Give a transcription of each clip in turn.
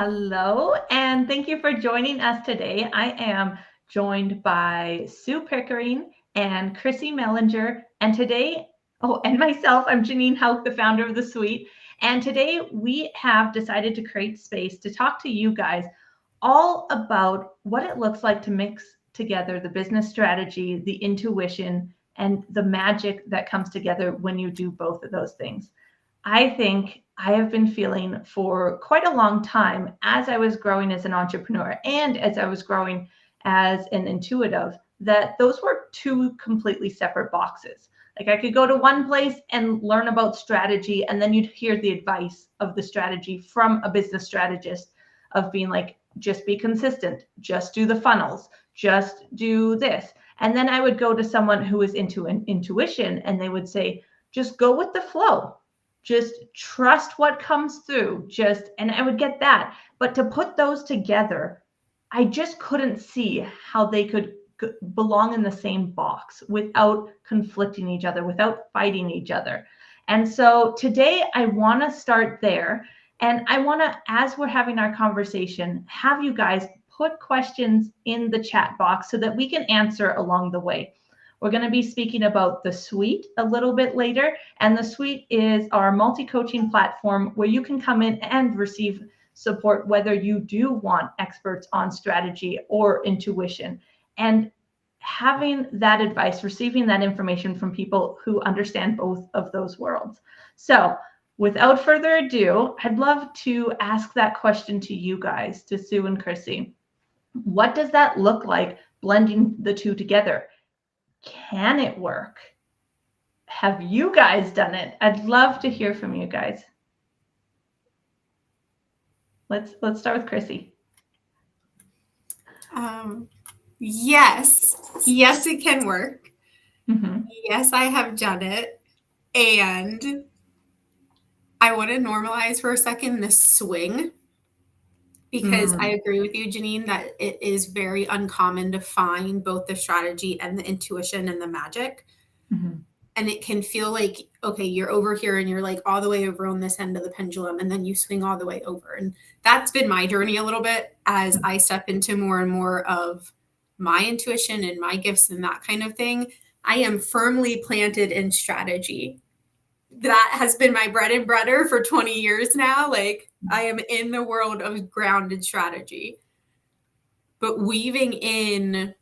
Hello, and thank you for joining us today. I am joined by Sue Pickering and Chrissy Mellinger, and today, and myself, I'm Jeanine Hauck, the founder of The Suite. And today we have decided to create space to talk to you guys all about what it looks like to mix together the business strategy, the intuition, and the magic that comes together when you do both of those things. I think I have been feeling for quite a long time as I was growing as an entrepreneur and as I was growing as an intuitive that those were two completely separate boxes. Like I could go to one place and learn about strategy, and then you'd hear the advice of the strategy from a business strategist of being like, just be consistent, just do the funnels, just do this. And then I would go to someone who was into an intuition and they would say, just go with the flow. Just trust what comes through. And I would get that. But to put those together, I just couldn't see how they could belong in the same box without conflicting each other, without fighting each other. And so today I want to start there. And I want to, as we're having our conversation, have you guys put questions in the chat box so that we can answer along the way. We're going to be speaking about the Suite a little bit later. And the Suite is our multi-coaching platform where you can come in and receive support, whether you do want experts on strategy or intuition. And having that advice, receiving that information from people who understand both of those worlds. So without further ado, I'd love to ask that question to you guys, to Sue and Chrissy. What does that look like, blending the two together? Can it work? Have you guys done it? I'd love to hear from you guys. Let's start with Chrissy. Yes, it can work. Mm-hmm. Yes, I have done it. And I want to normalize for a second the swing, because I agree with you, Jeanine, that it is very uncommon to find both the strategy and the intuition and the magic. Mm-hmm. And it can feel like, okay, you're over here and you're like all the way over on this end of the pendulum, and then you swing all the way over. And that's been my journey a little bit as I step into more and more of my intuition and my gifts and that kind of thing. I am firmly planted in strategy. That has been my bread and butter for 20 years now. Like, I am in the world of grounded strategy, but weaving in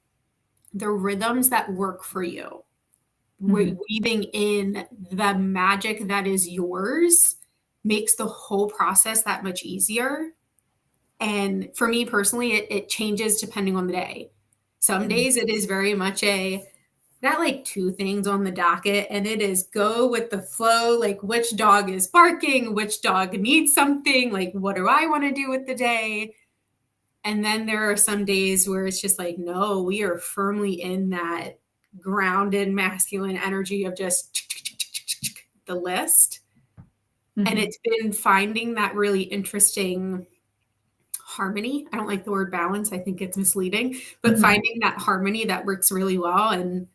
the rhythms that work for you, weaving in the magic that is yours, makes the whole process that much easier. And for me personally, it changes depending on the day. Some days it is very much got like two things on the docket, and it is go with the flow, like which dog is barking, which dog needs something, like what do I want to do with the day? And then there are some days where it's just like, no, we are firmly in that grounded masculine energy of just the list. Mm-hmm. And it's been finding that really interesting harmony. I don't like the word balance. I think it's misleading, but mm-hmm. finding that harmony that works really well and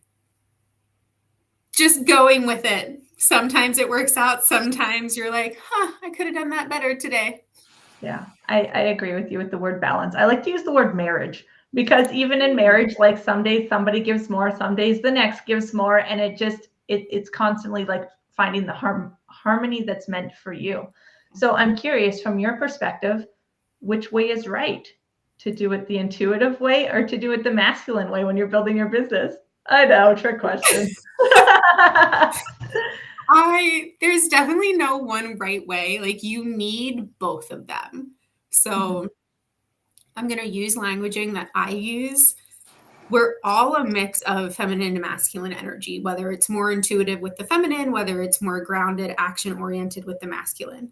just going with it. Sometimes it works out. Sometimes you're like, I could have done that better today. Yeah, I agree with you with the word balance. I like to use the word marriage, because even in marriage, like some days somebody gives more, some days the next gives more. And it's constantly like finding the harmony that's meant for you. So I'm curious, from your perspective, which way is right? To do it the intuitive way or to do it the masculine way when you're building your business? I know, trick question. There's definitely no one right way. Like, you need both of them. So mm-hmm. I'm going to use languaging that I use. We're all a mix of feminine and masculine energy, whether it's more intuitive with the feminine, whether it's more grounded, action-oriented with the masculine.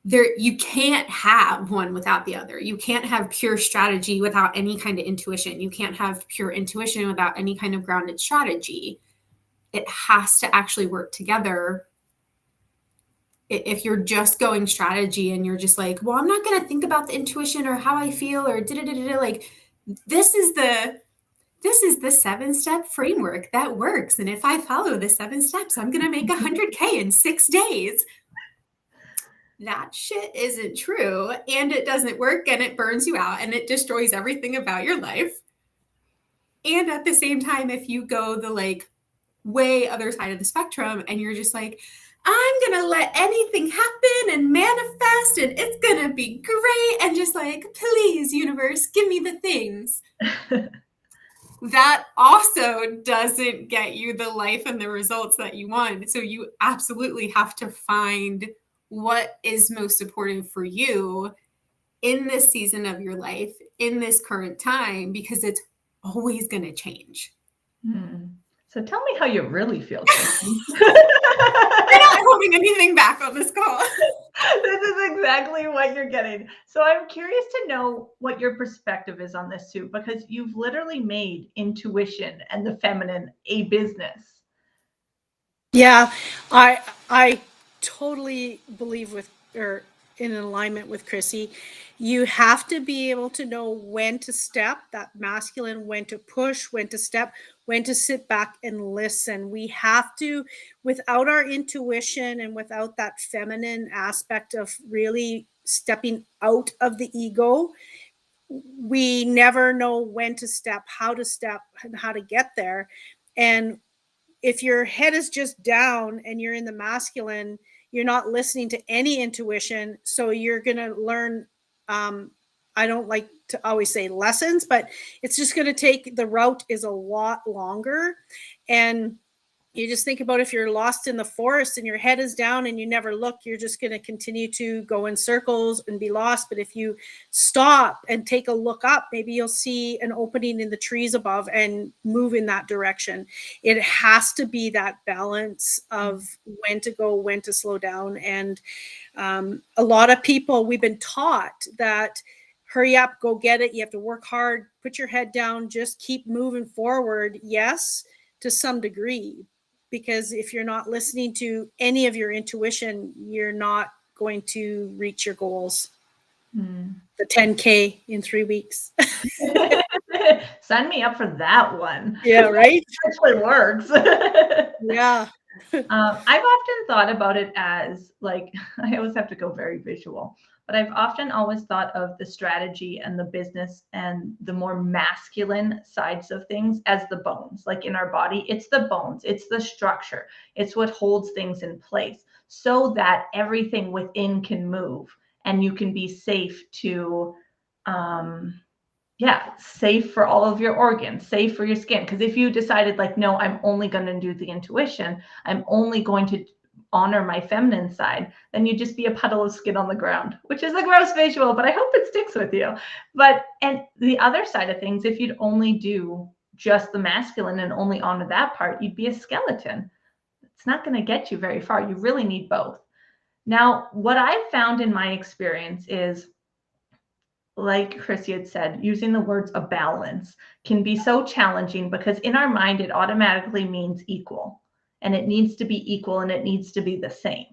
You can't have one without the other. You can't have pure strategy without any kind of intuition. You can't have pure intuition without any kind of grounded strategy. It has to actually work together. If you're just going strategy and you're just like, well, I'm not going to think about the intuition or how I feel or like, this is the 7-step framework that works. And if I follow the 7 steps, I'm going to make 100K in 6 days. that shit isn't true and it doesn't work and it burns you out and it destroys everything about your life. And at the same time, if you go the like way other side of the spectrum and you're just like, I'm going to let anything happen and manifest and it's going to be great. And just like, please, universe, give me the things. That also doesn't get you the life and the results that you want. So you absolutely have to find what is most supportive for you in this season of your life, in this current time, because it's always going to change. So tell me how you really feel. You're not holding anything back on this call. This is exactly what you're getting. So I'm curious to know what your perspective is on this, Sue, because you've literally made intuition and the feminine a business. Yeah, I totally believe with or in alignment with Chrissy. You have to be able to know when to step, that masculine, when to push, when to step, when to sit back and listen. We have to, without our intuition and without that feminine aspect of really stepping out of the ego, we never know when to step, and how to get there. And if your head is just down and you're in the masculine, you're not listening to any intuition. So you're going to learn, I don't like to always say lessons, but it's just going to take, the route is a lot longer. And you just think about if you're lost in the forest and your head is down and you never look, you're just going to continue to go in circles and be lost. But if you stop and take a look up, maybe you'll see an opening in the trees above and move in that direction. It has to be that balance of when to go, when to slow down. And a lot of people, we've been taught that hurry up, go get it. You have to work hard, put your head down, just keep moving forward. Yes, to some degree. Because if you're not listening to any of your intuition, you're not going to reach your goals. The 10K in 3 weeks. Sign me up for that one. Yeah, right? It actually works. Yeah. I've often thought about it as like, I always have to go very visual, but I've often always thought of the strategy and the business and the more masculine sides of things as the bones. Like in our body, it's the bones, it's the structure, it's what holds things in place so that everything within can move and you can be safe to, safe for all of your organs, safe for your skin. Because if you decided like, no, I'm only going to do the intuition, I'm only going to honor my feminine side, then you'd just be a puddle of skin on the ground, which is a gross visual, but I hope it sticks with you. But, and the other side of things, if you'd only do just the masculine and only honor that part, you'd be a skeleton. It's not going to get you very far. You really need both. Now, what I've found in my experience is, like Chrissy had said, using the words a balance can be so challenging because in our mind, it automatically means equal. And it needs to be equal and it needs to be the same.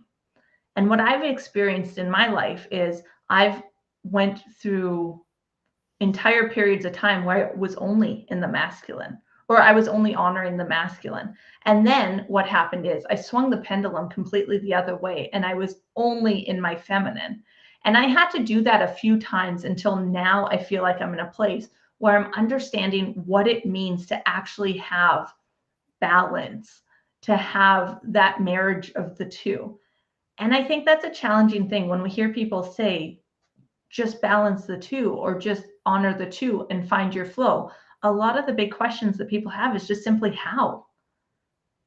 And what I've experienced in my life is I've went through entire periods of time where I was only in the masculine, or I was only honoring the masculine. And then what happened is I swung the pendulum completely the other way and I was only in my feminine. And I had to do that a few times until now I feel like I'm in a place where I'm understanding what it means to actually have balance, to have that marriage of the two. And I think that's a challenging thing when we hear people say, just balance the two or just honor the two and find your flow. A lot of the big questions that people have is just simply how.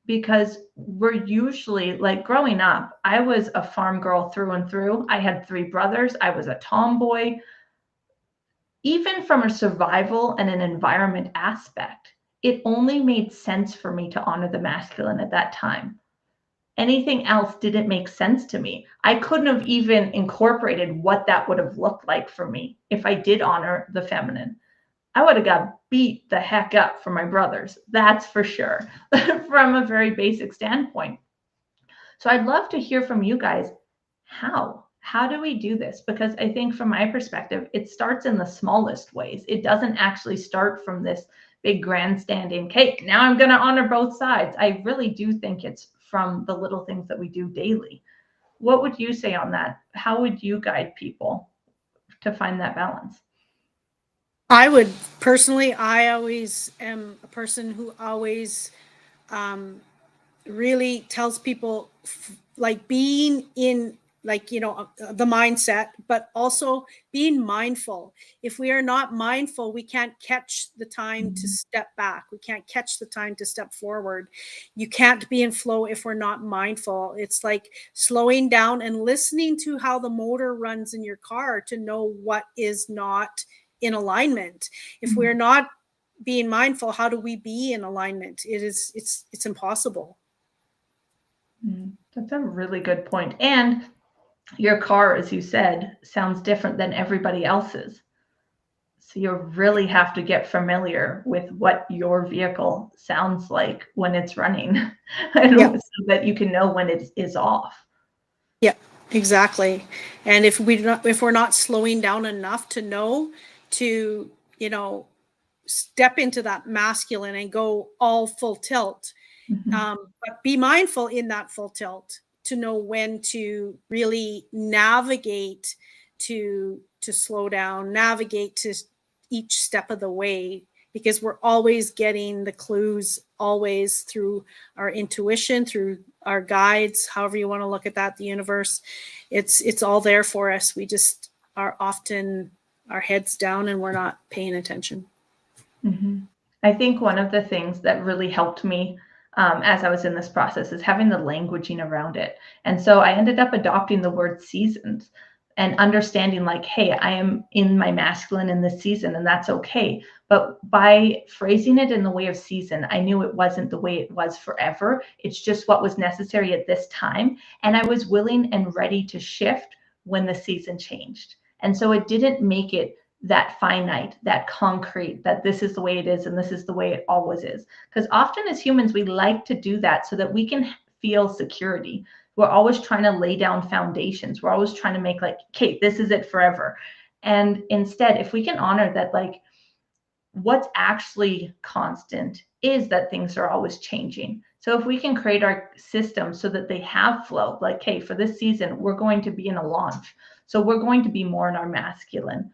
Because we're usually like growing up, I was a farm girl through and through. I had 3 brothers. I was a tomboy. Even from a survival and an environment aspect, it only made sense for me to honor the masculine at that time. Anything else didn't make sense to me. I couldn't have even incorporated what that would have looked like for me if I did honor the feminine. I would have got beat the heck up for my brothers. That's for sure, from a very basic standpoint. So I'd love to hear from you guys. How do we do this? Because I think from my perspective, it starts in the smallest ways. It doesn't actually start from this big grandstanding, okay, now I'm going to honor both sides. I really do think it's from the little things that we do daily. what would you say on that? How would you guide people to find that balance? I would personally, I always am a person who always really tells people like being in like the mindset, but also being mindful. If we are not mindful, we can't catch the time to step back, we can't catch the time to step forward. You can't be in flow if we're not mindful. It's like slowing down and listening to how the motor runs in your car to know what is not in alignment. If we're not being mindful, how do we be in alignment? It's impossible. That's a really good point. And your car, as you said, sounds different than everybody else's. So you really have to get familiar with what your vehicle sounds like when it's running, so that you can know when it is off. Yeah, exactly. And if we're not slowing down enough to know to, step into that masculine and go all full tilt, but be mindful in that full tilt to know when to really navigate to slow down, navigate to each step of the way, because we're always getting the clues, always through our intuition, through our guides, however you want to look at that, the universe. It's all there for us. We just are often our heads down and we're not paying attention. I think one of the things that really helped me as I was in this process is having the languaging around it. And so I ended up adopting the word seasons and understanding like, hey, I am in my masculine in this season, and that's okay. But by phrasing it in the way of season, I knew it wasn't the way it was forever. It's just what was necessary at this time. And I was willing and ready to shift when the season changed. And so it didn't make it that finite, that concrete, that this is the way it is and this is the way it always is. Because often as humans, we like to do that so that we can feel security. We're always trying to lay down foundations. We're always trying to make like, okay, this is it forever. And instead, if we can honor that, like what's actually constant is that things are always changing. So if we can create our system so that they have flow, like, hey, for this season, we're going to be in a launch. So we're going to be more in our masculine.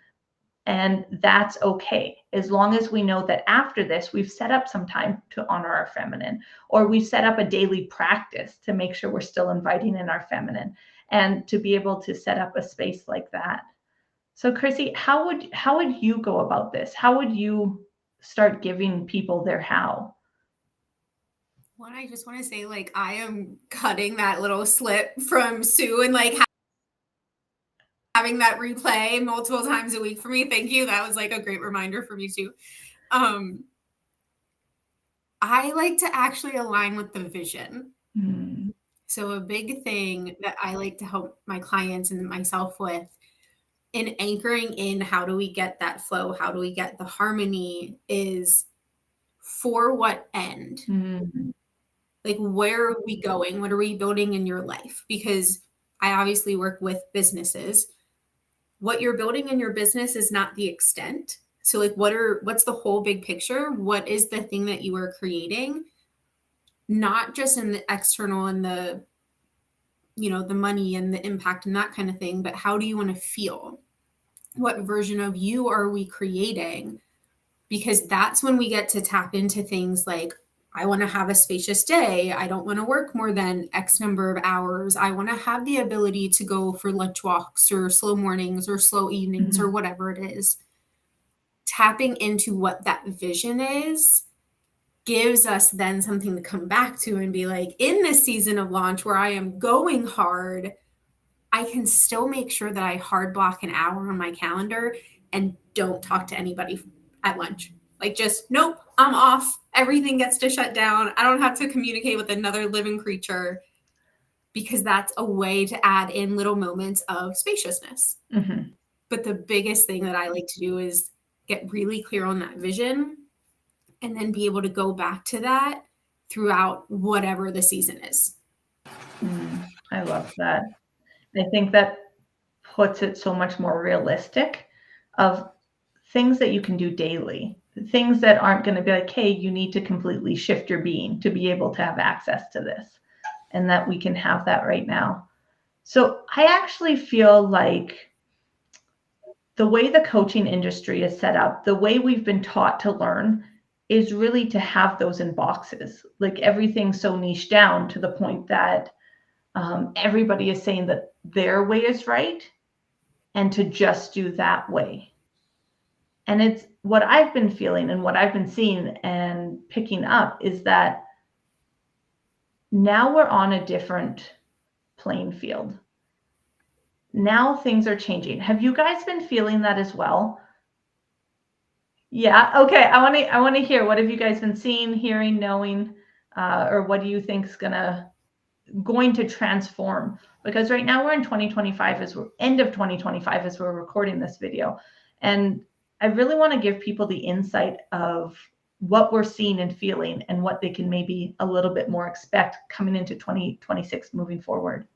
And that's okay, as long as we know that after this, we've set up some time to honor our feminine, or we've set up a daily practice to make sure we're still inviting in our feminine, and to be able to set up a space like that. So Chrissy, how would you go about this? How would you start giving people their how? One, I just want to say, like, I am cutting that little slip from Sue and like having that replay multiple times a week for me. Thank you. That was like a great reminder for me too. I like to actually align with the vision. So a big thing that I like to help my clients and myself with in anchoring in how do we get that flow, how do we get the harmony, is for what end? Like, where are we going? What are we building in your life? Because I obviously work with businesses. What you're building in your business is not the extent. So like, what's the whole big picture? What is the thing that you are creating? Not just in the external and the, the money and the impact and that kind of thing, but how do you want to feel? What version of you are we creating? Because that's when we get to tap into things like, I want to have a spacious day. I don't want to work more than X number of hours. I want to have the ability to go for lunch walks or slow mornings or slow evenings or whatever it is. Tapping into what that vision is gives us then something to come back to and be like, in this season of launch where I am going hard, I can still make sure that I hard block an hour on my calendar and don't talk to anybody at lunch. Like, just, nope, I'm off. Everything gets to shut down. I don't have to communicate with another living creature, because that's a way to add in little moments of spaciousness. But the biggest thing that I like to do is get really clear on that vision and then be able to go back to that throughout whatever the season is. I love that. I think that puts it so much more realistic of things that you can do daily, things that aren't going to be like, hey, you need to completely shift your being to be able to have access to this, and that we can have that right now. So I actually feel like the way the coaching industry is set up, the way we've been taught to learn is really to have those in boxes, like everything's so niche down to the point that everybody is saying that their way is right and to just do that way. And it's what I've been feeling and what I've been seeing and picking up is that now we're on a different playing field. Now things are changing. Have you guys been feeling that as well? Yeah. Okay. I want to hear, what have you guys been seeing, hearing, knowing, or what do you think is going to transform? Because right now we're in 2025, as we're end of 2025 as we're recording this video, and I really want to give people the insight of what we're seeing and feeling and what they can maybe a little bit more expect coming into 2026 moving forward.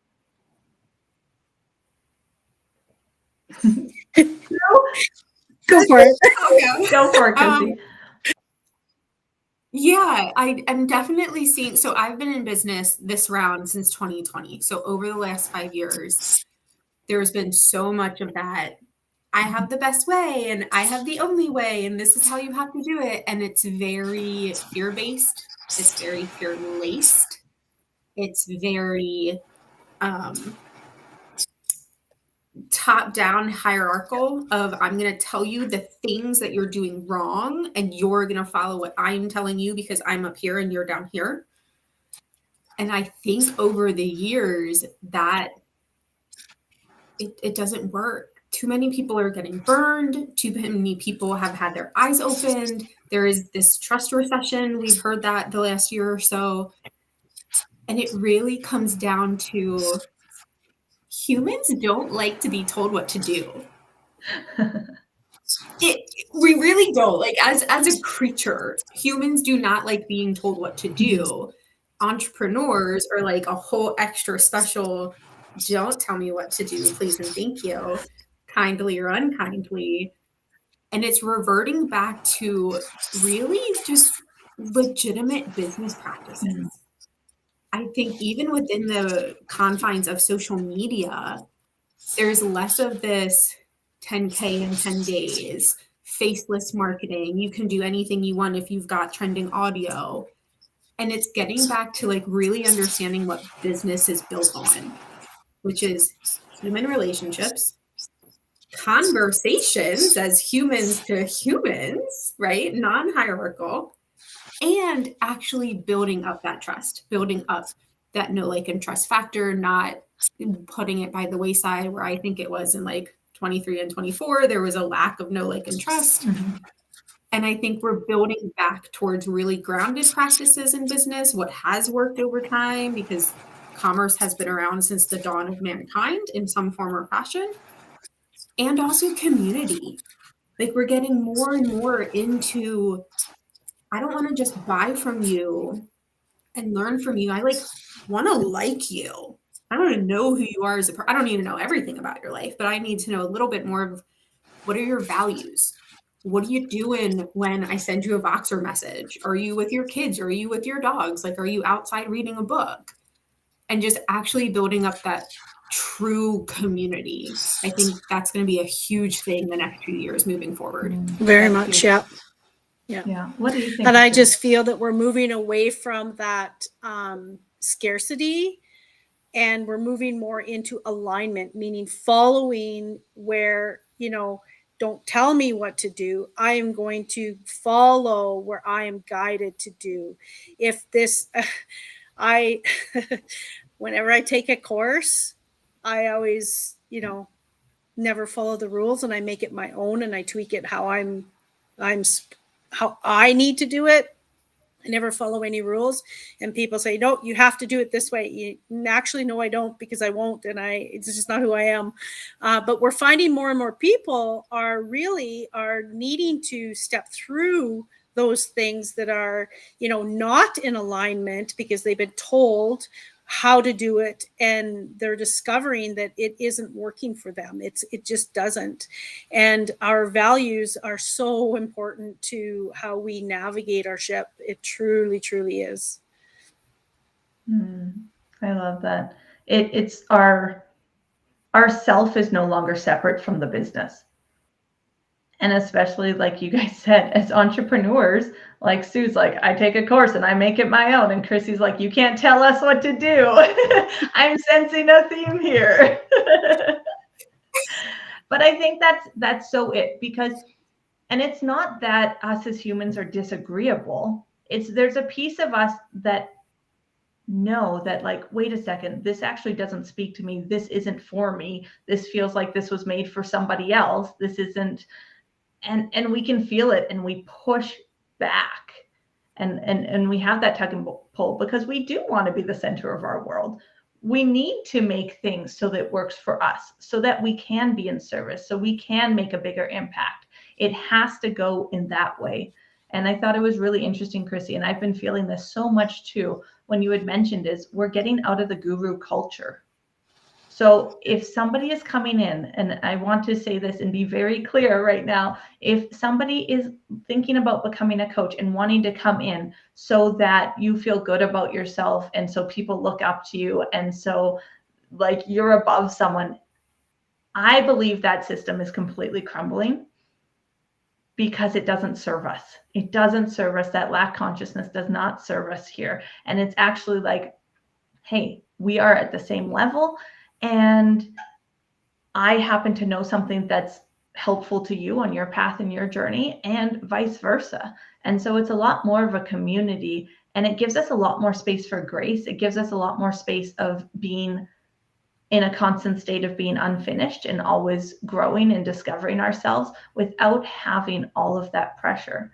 Go for it. Go for it, Chrissy. Yeah, I'm definitely seeing. So I've been in business this round since 2020. So over the last 5 years, there's been so much of that. I have the best way and I have the only way and this is how you have to do it. And it's very fear-based. It's very fear-laced. It's very top-down hierarchical of I'm going to tell you the things that you're doing wrong and you're going to follow what I'm telling you because I'm up here and you're down here. And I think over the years that it doesn't work. Too many people are getting burned. Too many people have had their eyes opened. There is this trust recession. We've heard that the last year or so. And it really comes down to humans don't like to be told what to do. We really don't. Like as a creature, humans do not like being told what to do. Entrepreneurs are like a whole extra special, don't tell me what to do, please and thank you, kindly or unkindly. And it's reverting back to really just legitimate business practices. I think even within the confines of social media, there's less of this 10K in 10 days, faceless marketing. You can do anything you want if you've got trending audio. And it's getting back to like really understanding what business is built on, which is human relationships, conversations as humans to humans, right? Non-hierarchical, and actually building up that trust, building up that know, like, and trust factor, not putting it by the wayside where I think it was in like 23 and 24, there was a lack of know, like, and trust. And I think we're building back towards really grounded practices in business, what has worked over time, because commerce has been around since the dawn of mankind in some form or fashion. And also community. Like we're getting more and more into, I don't want to just buy from you and learn from you. I like want to like you. I want to know who you are as a person. I don't need to know everything about your life, but I need to know a little bit more of what are your values? What are you doing when I send you a Voxer message? Are you with your kids? Are you with your dogs? Like, are you outside reading a book? And just actually building up that true community. I think that's going to be a huge thing the next few years moving forward. Very much, yeah. Yeah. What do you think? And I just feel that we're moving away from that scarcity, and we're moving more into alignment, meaning following where, don't tell me what to do. I am going to follow where I am guided to do. If this, whenever I take a course, I always, never follow the rules, and I make it my own, and I tweak it how I need to do it. I never follow any rules. And people say, no, you have to do it this way. Actually, no, I don't, because I won't. And it's just not who I am. But we're finding more and more people are needing to step through those things that are, not in alignment because they've been told how to do it, and they're discovering that it isn't working for them. It just doesn't. And our values are so important to how we navigate our ship. It truly, truly is. I love that. It's our our self is no longer separate from the business. And especially like you guys said, as entrepreneurs, like Sue's like, I take a course and I make it my own. And Chrissy's like, you can't tell us what to do. I'm sensing a theme here. But I think that's so it, because, and it's not that us as humans are disagreeable. It's there's a piece of us that know that, like, wait a second, this actually doesn't speak to me. This isn't for me. This feels like this was made for somebody else. This isn't, and we can feel it and we push back. And we have that tug and pull because we do want to be the center of our world. We need to make things so that it works for us, so that we can be in service, so we can make a bigger impact. It has to go in that way. And I thought it was really interesting, Chrissy, and I've been feeling this so much too, when you had mentioned is we're getting out of the guru culture. So if somebody is coming in, and I want to say this and be very clear right now, if somebody is thinking about becoming a coach and wanting to come in so that you feel good about yourself and so people look up to you and so like you're above someone, I believe that system is completely crumbling because it doesn't serve us. It doesn't serve us. That lack consciousness does not serve us here. And it's actually like, hey, we are at the same level. And I happen to know something that's helpful to you on your path and your journey, and vice versa. And so it's a lot more of a community, and it gives us a lot more space for grace. It gives us a lot more space of being in a constant state of being unfinished and always growing and discovering ourselves without having all of that pressure.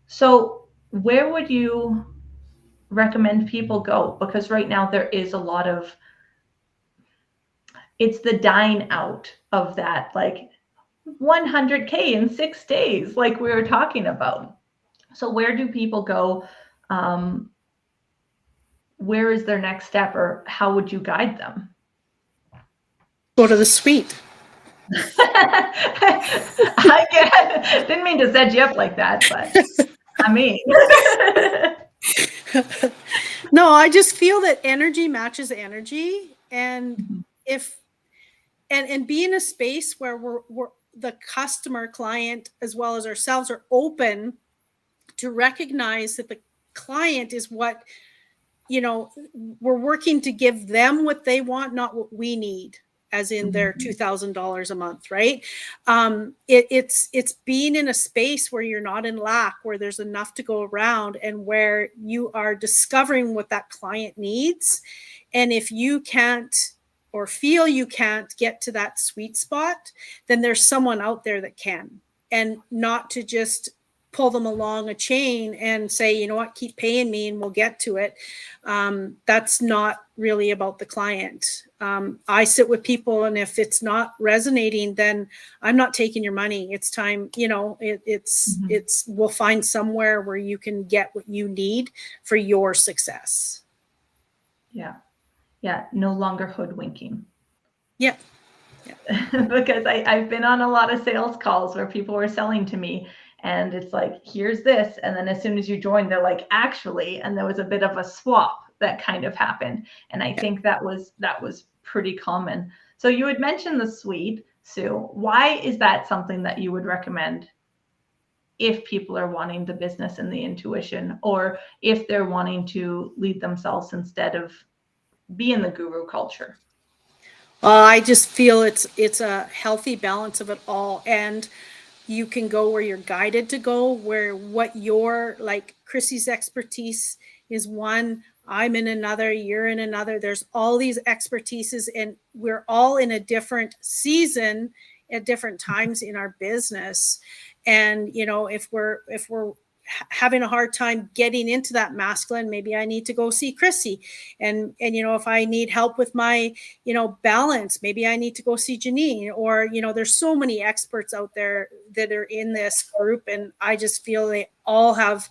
So where would you recommend people go? Because right now there is a lot of, it's the dying out of that, like 100K in 6 days, like we were talking about. So where do people go? Where is their next step, or how would you guide them? Go to the suite. I didn't mean to set you up like that, but I mean. No, I just feel that energy matches energy. And if, and be in a space where we're the customer, client, as well as ourselves are open to recognize that the client is what, we're working to give them what they want, not what we need, as in their $2,000 a month, right? It's being in a space where you're not in lack, where there's enough to go around, and where you are discovering what that client needs. And if you can't, or feel you can't get to that sweet spot, then there's someone out there that can. And not to just pull them along a chain and say, you know what, keep paying me and we'll get to it. That's not really about the client. I sit with people, and if it's not resonating, then I'm not taking your money. It's time, it's we'll find somewhere where you can get what you need for your success. Yeah, no longer hoodwinking. Yeah. Because I've been on a lot of sales calls where people were selling to me, and it's like, here's this. And then as soon as you join, they're like, actually, and there was a bit of a swap that kind of happened. And I think that was pretty common. So you had mentioned the suite, Sue. Why is that something that you would recommend if people are wanting the business and the intuition, or if they're wanting to lead themselves instead of be in the guru culture? I just feel it's a healthy balance of it all. And you can go where you're guided to go, where what your, like Chrissy's expertise is one, I'm in another, you're in another. There's all these expertises, and we're all in a different season at different times in our business. And, if we're having a hard time getting into that masculine, maybe I need to go see Chrissy. And if I need help with my, balance, maybe I need to go see Jeanine. Or, there's so many experts out there that are in this group, and I just feel they all have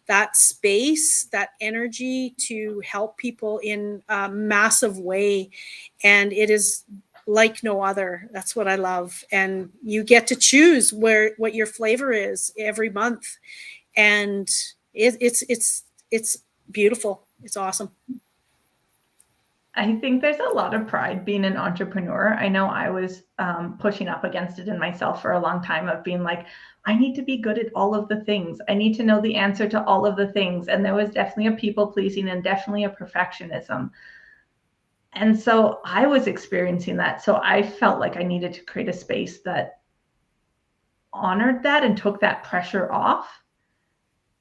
that space, that energy to help people in a massive way. And it is like no other. That's what I love. And you get to choose what your flavor is every month. And it's beautiful. It's awesome. I think there's a lot of pride being an entrepreneur. I know I was pushing up against it in myself for a long time of being like, I need to be good at all of the things. I need to know the answer to all of the things. And there was definitely a people pleasing and definitely a perfectionism. And so I was experiencing that. So I felt like I needed to create a space that honored that and took that pressure off.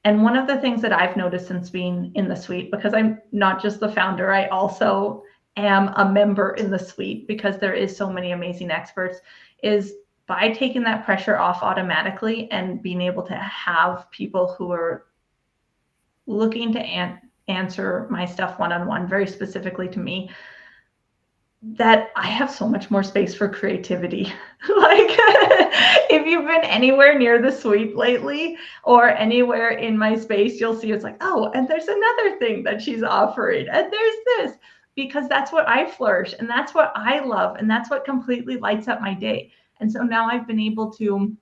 And one of the things that I've noticed since being in the suite, because I'm not just the founder, I also am a member in the suite because there is so many amazing experts, is by taking that pressure off automatically and being able to have people who are looking to answer my stuff one-on-one, very specifically to me, that I have so much more space for creativity. Like if you've been anywhere near the suite lately or anywhere in my space, you'll see it's like, oh, and there's another thing that she's offering, and there's this, because that's what I flourish and that's what I love and that's what completely lights up my day. And so now I've been able to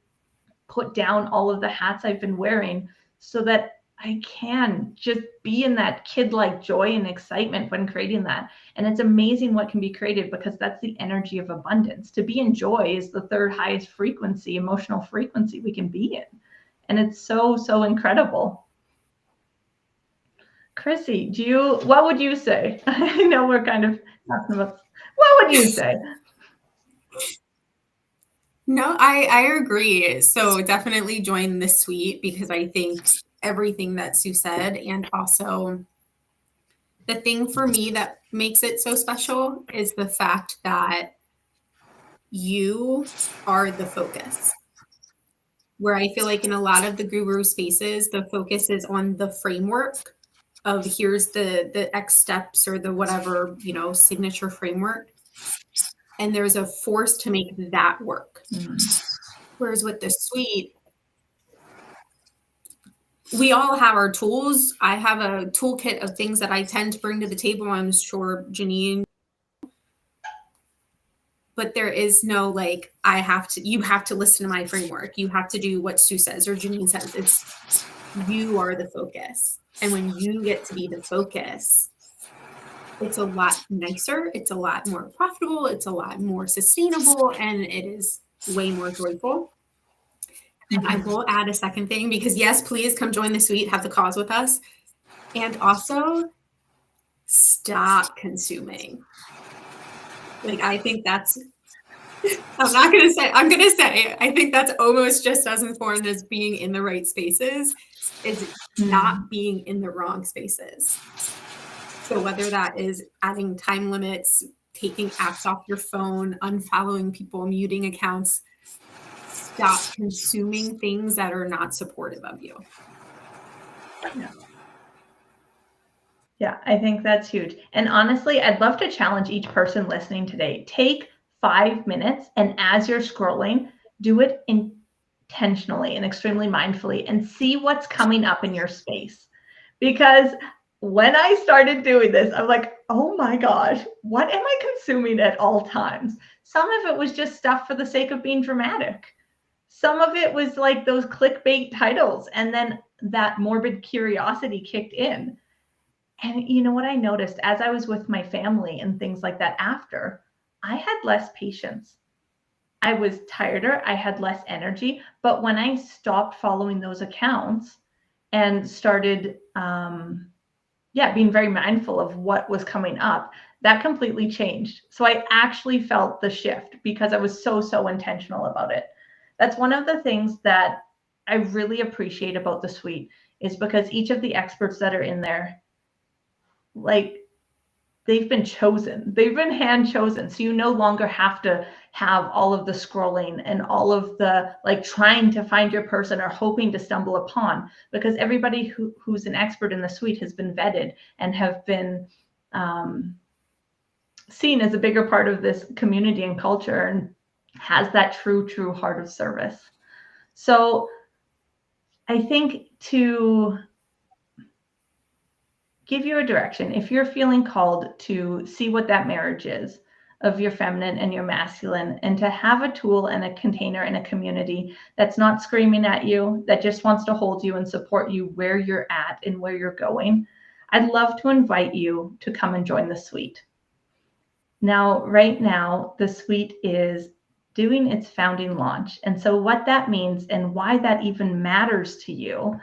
put down all of the hats I've been wearing so that I can just be in that kid-like joy and excitement when creating that. And it's amazing what can be created because that's the energy of abundance. To be in joy is the third highest frequency, emotional frequency we can be in. And it's so, so incredible. Chrissy, what would you say? I know we're kind of talking about, what would you say? No, I agree. So definitely join the suite because I think everything that Sue said, and also the thing for me that makes it so special is the fact that you are the focus. Where I feel like in a lot of the guru spaces, the focus is on the framework of here's the X steps or the whatever, signature framework. And there's a force to make that work. Mm-hmm. Whereas with the suite, we all have our tools. I have a toolkit of things that I tend to bring to the table. I'm sure Jeanine, but there is no like, you have to listen to my framework. You have to do what Sue says or Jeanine says. It's you are the focus. And when you get to be the focus, it's a lot nicer. It's a lot more profitable. It's a lot more sustainable. And it is way more joyful. And I will add a second thing because yes, please come join the suite, have the cause with us. And also stop consuming. Like, I think that's, I'm going to say, I think that's almost just as important as being in the right spaces is not being in the wrong spaces. So whether that is adding time limits, taking apps off your phone, unfollowing people, muting accounts, stop consuming things that are not supportive of you. Yeah, I think that's huge. And honestly, I'd love to challenge each person listening today. Take 5 minutes and as you're scrolling, do it intentionally and extremely mindfully and see what's coming up in your space. Because when I started doing this, I'm like, oh my gosh, what am I consuming at all times? Some of it was just stuff for the sake of being dramatic. Some of it was like those clickbait titles, and then that morbid curiosity kicked in. And you know what I noticed as I was with my family and things like that after, I had less patience. I was tireder, I had less energy. But when I stopped following those accounts and started being very mindful of what was coming up, that completely changed. So I actually felt the shift because I was so intentional about it. That's one of the things that I really appreciate about the suite is because each of the experts that are in there, like, they've been chosen. They've been hand chosen. So you no longer have to have all of the scrolling and all of the like trying to find your person or hoping to stumble upon, because everybody who's an expert in the suite has been vetted and have been seen as a bigger part of this community and culture and has that true heart of service. So I think to give you a direction, if you're feeling called to see what that marriage is of your feminine and your masculine, and to have a tool and a container and a community that's not screaming at you, that just wants to hold you and support you where you're at and where you're going, I'd love to invite you to come and join the suite. Now, right now, the suite is doing its founding launch. And so what that means and why that even matters to you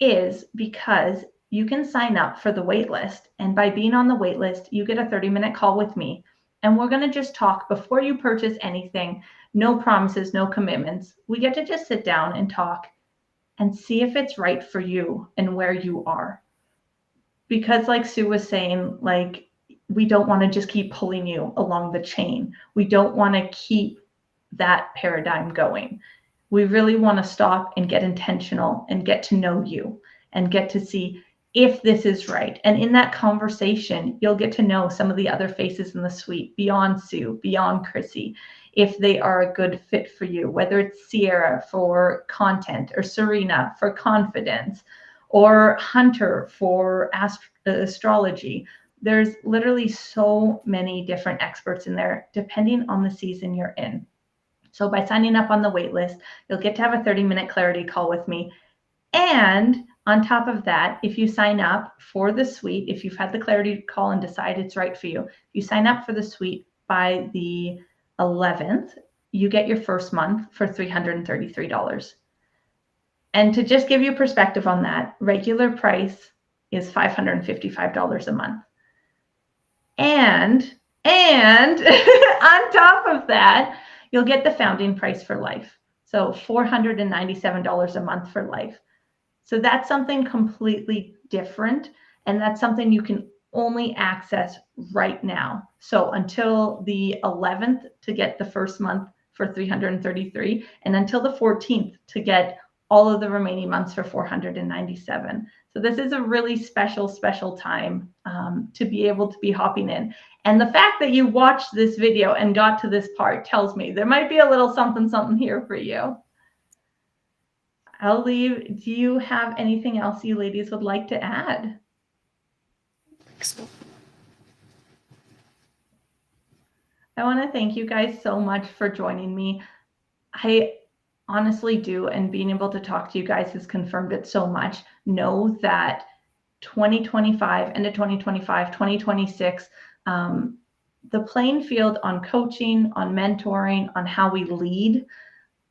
is because you can sign up for the wait list. And by being on the wait list, you get a 30-minute call with me. And we're going to just talk before you purchase anything. No promises, no commitments. We get to just sit down and talk and see if it's right for you and where you are. Because like Sue was saying, like, we don't want to just keep pulling you along the chain. We don't want to keep that paradigm going. We really want to stop and get intentional and get to know you and get to see if this is right. And in that conversation, you'll get to know some of the other faces in the suite beyond Sue, beyond Chrissy, if they are a good fit for you, whether it's Sierra for content or Serena for confidence or Hunter for astrology. There's literally so many different experts in there, depending on the season you're in. So by signing up on the wait list, you'll get to have a 30-minute clarity call with me. And on top of that, if you sign up for the suite, if you've had the clarity call and decide it's right for you, if you sign up for the suite by the 11th, you get your first month for $333. And to just give you perspective on that, regular price is $555 a month. And on top of that, you'll get the founding price for life. So $497 a month for life. So that's something completely different. And that's something you can only access right now. So until the 11th to get the first month for $333, and until the 14th to get all of the remaining months for $497. So this is a really special, special time to be able to be hopping in. And the fact that you watched this video and got to this part tells me there might be a little something, something here for you. I'll leave. Do you have anything else you ladies would like to add? I want to thank you guys so much for joining me. I honestly do, and being able to talk to you guys has confirmed it so much. Know that 2025, end of 2025, 2026, the playing field on coaching, on mentoring, on how we lead,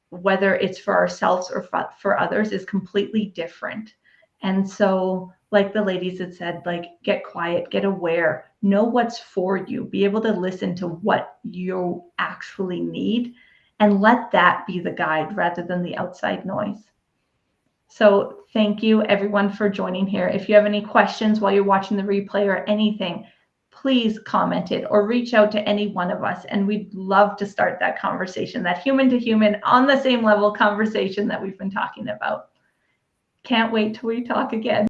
whether it's for ourselves or for others, is completely different. And so, like the ladies had said, like, get quiet, get aware, know what's for you, be able to listen to what you actually need, and let that be the guide rather than the outside noise. So thank you everyone for joining here. If you have any questions while you're watching the replay or anything, please comment it or reach out to any one of us. And we'd love to start that conversation, that human to human on the same level conversation that we've been talking about. Can't wait till we talk again.